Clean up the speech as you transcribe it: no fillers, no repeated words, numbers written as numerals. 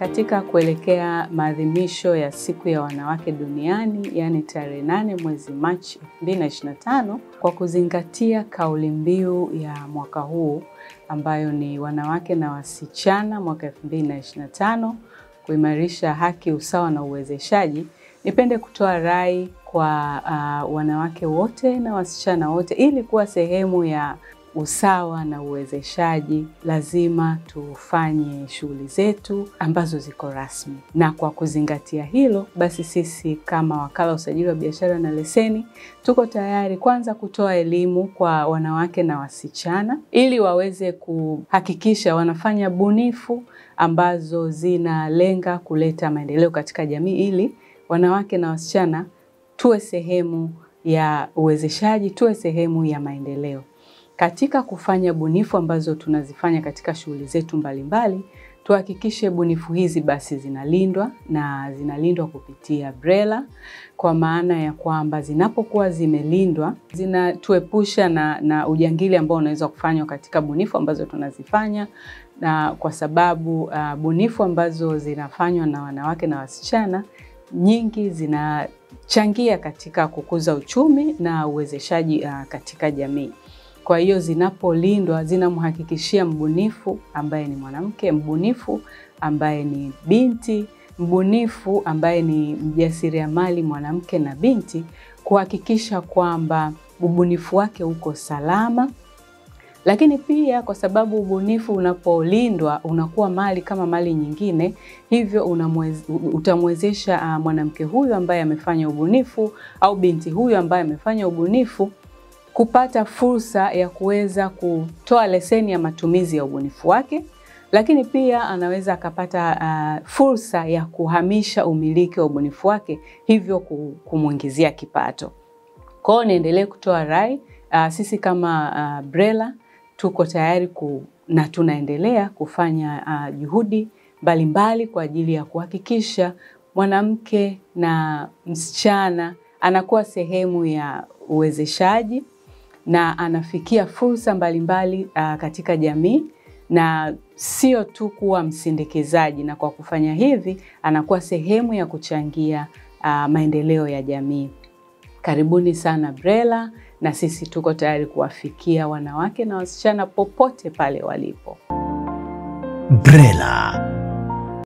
Katika kuelekea maadhimisho ya siku ya wanawake duniani, yani tarehe 8 mwezi Machi 2025, kwa kuzingatia kauli mbiu ya mwaka huu ambayo ni wanawake na wasichana mwaka 2025, kuimarisha haki, usawa na uwezeshaji, nipende kutoa rai kwa wanawake wote na wasichana wote, ili kuwa sehemu ya usawa na uwezeshaji, lazima tufanye shughuli zetu ambazo ziko rasmi. Na kwa kuzingatia hilo, basi sisi kama wakala usajili wa biashara na leseni, tuko tayari kwanza kutoa elimu kwa wanawake na wasichana, ili waweze kuhakikisha wanafanya bunifu ambazo zinalenga kuleta maendeleo katika jamii, ili wanawake na wasichana tuwe sehemu ya uwezeshaji, tuwe sehemu ya maendeleo. Katika kufanya bunifu ambazo tunazifanya katika shughuli zetu mbalimbali, tuhakikishe bunifu hizi basi zinalindwa, na zinalindwa kupitia BRELA, kwa maana ya kwamba zinapokuwa zimelindwa, zinatuepusha na ujangili ambao unaweza kufanywa katika bunifu ambazo tunazifanya, na kwa sababu bunifu ambazo zinafanywa na wanawake na wasichana, nyingi zinachangia katika kukuza uchumi na uwezeshaji katika jamii. Kwa hiyo zinapolindwa, zinamhakikishia mbunifu ambaye ni mwanamke, mbunifu ambaye ni binti, mbunifu ambaye ni mjasiriamali mwanamke na binti, kuhakikisha kwamba ubunifu wake uko salama. Lakini pia kwa sababu ubunifu unapolindwa unakuwa mali kama mali nyingine, hivyo utamwezesha mwanamke huyu ambaye amefanya ubunifu au binti huyu ambaye amefanya ubunifu kupata fursa ya kuweza kutoa leseni ya matumizi ya ubunifu wake, lakini pia anaweza akapata fursa ya kuhamisha umiliki wa ubunifu wake, hivyo kumuingizia kipato. Kwa hiyo niendelee kutoa rai, sisi kama BRELA tuko tayari na tunaendelea kufanya juhudi mbalimbali kwa ajili ya kuhakikisha mwanamke na msichana anakuwa sehemu ya uwezeshaji na anafikia fursa mbalimbali katika jamii, na sio tu kuwa msindikizaji, na kwa kufanya hivi anakuwa sehemu ya kuchangia maendeleo ya jamii. Karibuni sana BRELA, na sisi tuko tayari kuwafikia wanawake na wasichana popote pale walipo. BRELA.